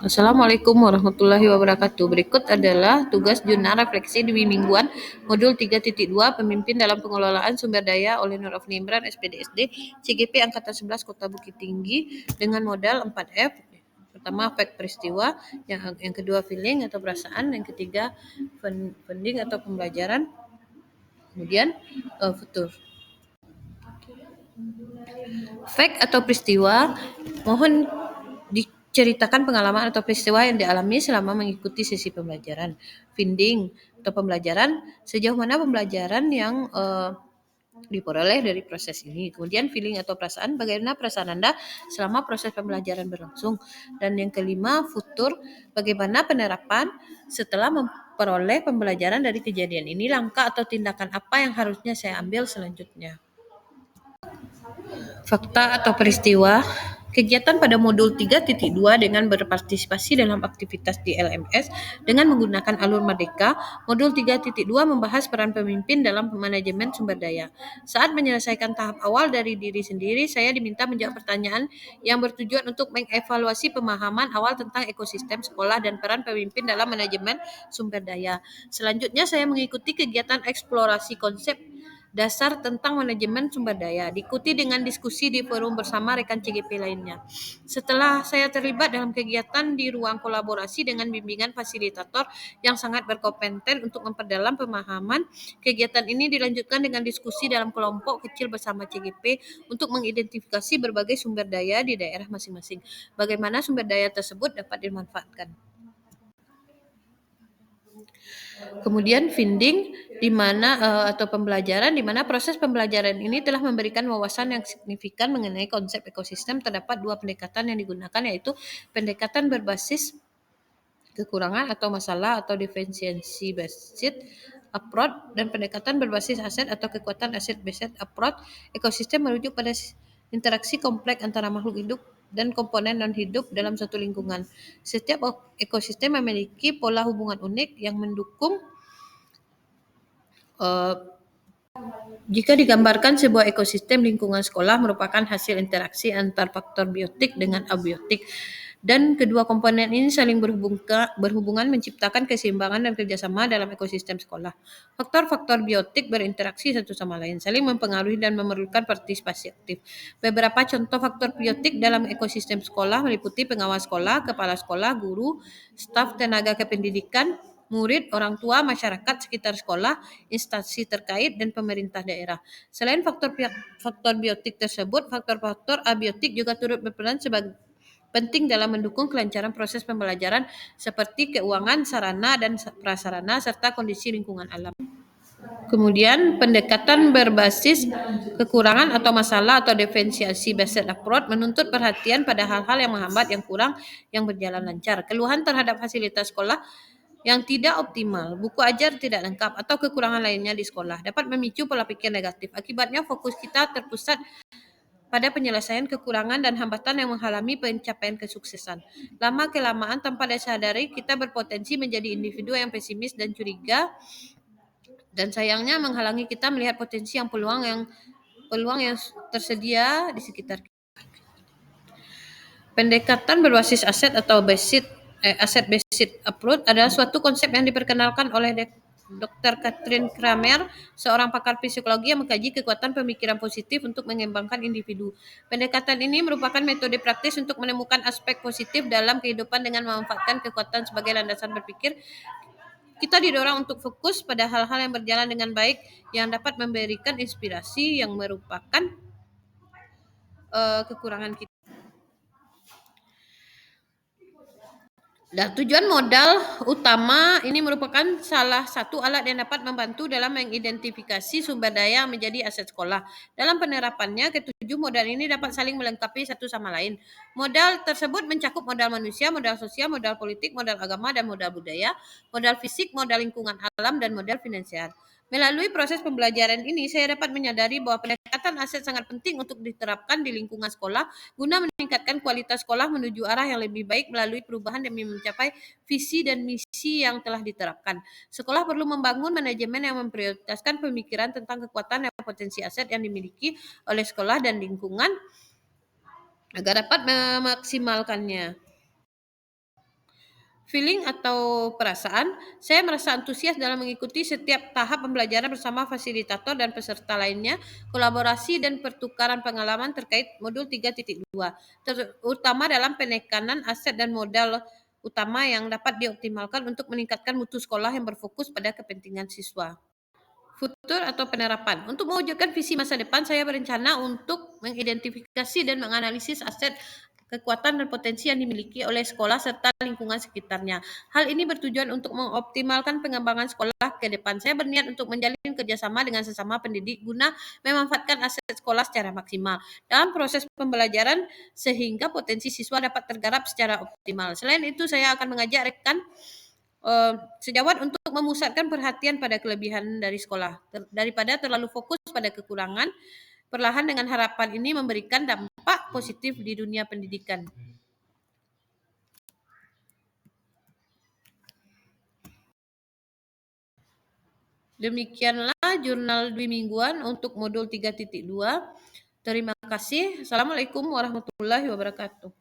Assalamualaikum warahmatullahi wabarakatuh. Berikut adalah tugas jurnal refleksi di mingguan modul 3.2 Pemimpin dalam Pengelolaan Sumber Daya oleh Nur Afni Imran, SPDSD, CGP Angkatan 11 Kota Bukit Tinggi dengan modal 4F. Pertama, fact peristiwa, yang kedua feeling atau perasaan, yang ketiga funding atau pembelajaran, kemudian futur. Fact atau peristiwa, mohon diceritakan pengalaman atau peristiwa yang dialami selama mengikuti sesi pembelajaran. Finding atau pembelajaran, sejauh mana pembelajaran yang diperoleh dari proses ini. Kemudian feeling atau perasaan, bagaimana perasaan Anda selama proses pembelajaran berlangsung. Dan yang kelima, futur, bagaimana penerapan setelah memperoleh pembelajaran dari kejadian ini, langkah atau tindakan apa yang harusnya saya ambil selanjutnya. Fakta atau peristiwa, kegiatan pada modul 3.2 dengan berpartisipasi dalam aktivitas di LMS dengan menggunakan alur Merdeka. Modul 3.2 membahas peran pemimpin dalam manajemen sumber daya. Saat menyelesaikan tahap awal dari diri sendiri, saya diminta menjawab pertanyaan yang bertujuan untuk mengevaluasi pemahaman awal tentang ekosistem sekolah dan peran pemimpin dalam manajemen sumber daya. Selanjutnya, saya mengikuti kegiatan eksplorasi konsep dasar tentang manajemen sumber daya, diikuti dengan diskusi di forum bersama rekan CGP lainnya. Setelah saya terlibat dalam kegiatan di ruang kolaborasi dengan bimbingan fasilitator yang sangat berkompeten untuk memperdalam pemahaman, kegiatan ini dilanjutkan dengan diskusi dalam kelompok kecil bersama CGP untuk mengidentifikasi berbagai sumber daya di daerah masing-masing. Bagaimana sumber daya tersebut dapat dimanfaatkan. Kemudian finding di mana atau pembelajaran di mana proses pembelajaran ini telah memberikan wawasan yang signifikan mengenai konsep ekosistem. Terdapat dua pendekatan yang digunakan, yaitu pendekatan berbasis kekurangan atau masalah atau deficiency based approach dan pendekatan berbasis aset atau kekuatan asset based approach. Ekosistem merujuk pada interaksi kompleks antara makhluk hidup dan komponen non-hidup dalam suatu lingkungan. Setiap ekosistem memiliki pola hubungan unik yang mendukung. Jika digambarkan, sebuah ekosistem lingkungan sekolah merupakan hasil interaksi antar faktor biotik dengan abiotik, dan kedua komponen ini saling berhubungan menciptakan keseimbangan dan kerjasama dalam ekosistem sekolah. Faktor-faktor biotik berinteraksi satu sama lain, saling mempengaruhi dan memerlukan partisipasi aktif. Beberapa contoh faktor biotik dalam ekosistem sekolah meliputi pengawas sekolah, kepala sekolah, guru, staf tenaga kependidikan, murid, orang tua, masyarakat sekitar sekolah, instansi terkait, dan pemerintah daerah. Selain faktor biotik tersebut, faktor-faktor abiotik juga turut berperan sebagai penting dalam mendukung kelancaran proses pembelajaran seperti keuangan, sarana dan prasarana, serta kondisi lingkungan alam. Kemudian pendekatan berbasis kekurangan atau masalah atau deficiency based approach menuntut perhatian pada hal-hal yang menghambat, yang kurang, yang berjalan lancar. Keluhan terhadap fasilitas sekolah yang tidak optimal, buku ajar tidak lengkap, atau kekurangan lainnya di sekolah dapat memicu pola pikir negatif. Akibatnya fokus kita terpusat pada penyelesaian kekurangan dan hambatan yang menghalangi pencapaian kesuksesan. Lama-kelamaan tanpa disadari kita berpotensi menjadi individu yang pesimis dan curiga, dan sayangnya menghalangi kita melihat potensi yang peluang yang tersedia di sekitar kita. Pendekatan berbasis aset atau asset-based approach adalah suatu konsep yang diperkenalkan oleh Dr. Katrin Kramer, seorang pakar psikologi yang mengkaji kekuatan pemikiran positif untuk mengembangkan individu. Pendekatan ini merupakan metode praktis untuk menemukan aspek positif dalam kehidupan dengan memanfaatkan kekuatan sebagai landasan berpikir. Kita didorong untuk fokus pada hal-hal yang berjalan dengan baik yang dapat memberikan inspirasi yang merupakan kekurangan kita. Dan tujuan modal utama ini merupakan salah satu alat yang dapat membantu dalam mengidentifikasi sumber daya yang menjadi aset sekolah. Dalam penerapannya, ketujuh modal ini dapat saling melengkapi satu sama lain. Modal tersebut mencakup modal manusia, modal sosial, modal politik, modal agama, dan modal budaya, modal fisik, modal lingkungan alam, dan modal finansial. Melalui proses pembelajaran ini, saya dapat menyadari bahwa pendekatan aset sangat penting untuk diterapkan di lingkungan sekolah guna meningkatkan kualitas sekolah menuju arah yang lebih baik melalui perubahan demi mencapai visi dan misi yang telah diterapkan. Sekolah perlu membangun manajemen yang memprioritaskan pemikiran tentang kekuatan dan potensi aset yang dimiliki oleh sekolah dan lingkungan agar dapat memaksimalkannya. Feeling atau perasaan, saya merasa antusias dalam mengikuti setiap tahap pembelajaran bersama fasilitator dan peserta lainnya, kolaborasi dan pertukaran pengalaman terkait modul 3.2, terutama dalam penekanan aset dan modal utama yang dapat dioptimalkan untuk meningkatkan mutu sekolah yang berfokus pada kepentingan siswa. Futur atau penerapan. Untuk mewujudkan visi masa depan, saya berencana untuk mengidentifikasi dan menganalisis aset, kekuatan dan potensi yang dimiliki oleh sekolah serta lingkungan sekitarnya. Hal ini bertujuan untuk mengoptimalkan pengembangan sekolah ke depan. Saya berniat untuk menjalin kerjasama dengan sesama pendidik guna memanfaatkan aset sekolah secara maksimal dalam proses pembelajaran sehingga potensi siswa dapat tergarap secara optimal. Selain itu, saya akan mengajak rekan sejawat untuk memusatkan perhatian pada kelebihan dari sekolah daripada terlalu fokus pada kekurangan. Perlahan dengan harapan ini memberikan dampak positif di dunia pendidikan. Demikianlah jurnal Dwi Mingguan untuk modul 3.2. Terima kasih. Assalamualaikum warahmatullahi wabarakatuh.